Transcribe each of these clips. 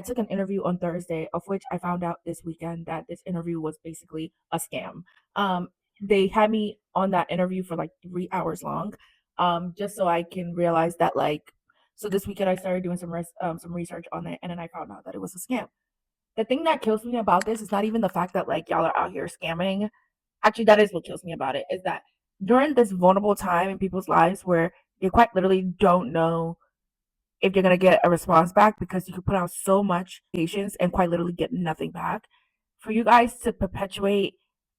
I took an interview on Thursday, of which I found out this weekend that this interview was basically a scam. Um, they had me on that interview for like 3 hours long, just so I can realize that like. So this weekend I started doing some research on it, and then I found out that it was a scam. The thing that kills me about this is not even the fact that like y'all are out here scamming. Actually, that is what kills me about it. Is that during this vulnerable time in people's lives where you quite literally don't know if you're going to get a response back because you could put out so much patience and quite literally get nothing back. For you guys to perpetuate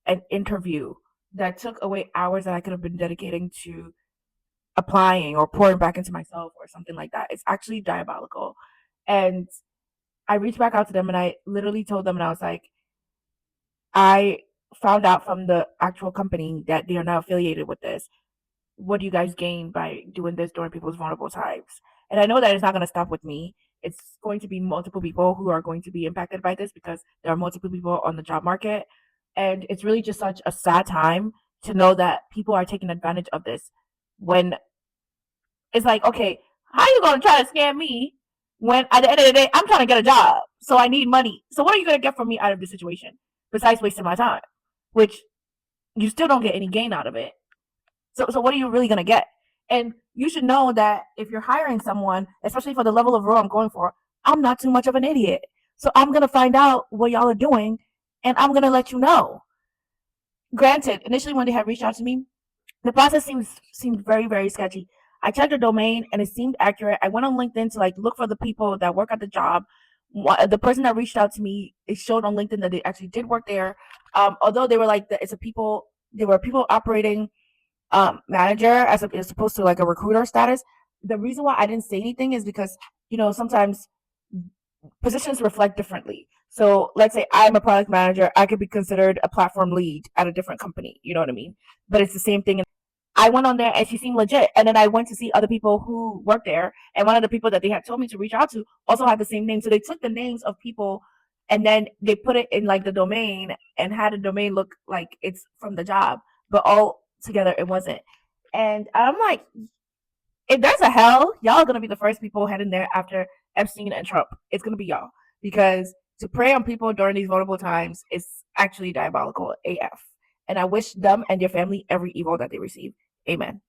an interview that took away hours that I could have been dedicating to applying or pouring back into myself or something like that, it's actually diabolical. And I reached back out to them and I literally told them, and I was like, I found out from the actual company that they are now affiliated with this. What do you guys gain by doing this during people's vulnerable times? And I know that it's not going to stop with me. It's going to be multiple people who are going to be impacted by this because there are multiple people on the job market. And it's really just such a sad time to know that people are taking advantage of this when it's like, okay, how are you going to try to scam me when at the end of the day, I'm trying to get a job. So I need money. So what are you going to get from me out of this situation besides wasting my time? Which you still don't get any gain out of it. So what are you really gonna get? And you should know that if you're hiring someone, especially for the level of role I'm going for, I'm not too much of an idiot. So I'm gonna find out what y'all are doing, and I'm gonna let you know. Granted, initially when they had reached out to me, the process seemed very very sketchy. I checked the domain and it seemed accurate. I went on LinkedIn to like look for the people that work at the job. The person that reached out to me, it showed on LinkedIn that they actually did work there. Although they were like, they were people operating manager as opposed to like a recruiter status. The reason why I didn't say anything is because sometimes positions reflect differently. So let's say I'm a product manager, I could be considered a platform lead at a different company. You know what I mean? But it's the same thing. I went on there and she seemed legit. And then I went to see other people who worked there. And one of the people that they had told me to reach out to also had the same name. So they took the names of people and then they put it in like the domain and had the domain look like it's from the job, but all together it wasn't. And I'm like, if there's a hell, y'all are gonna be the first people heading there after Epstein and Trump. It's gonna be y'all because to prey on people during these vulnerable times is actually diabolical AF. And I wish them and their family every evil that they receive. Amen.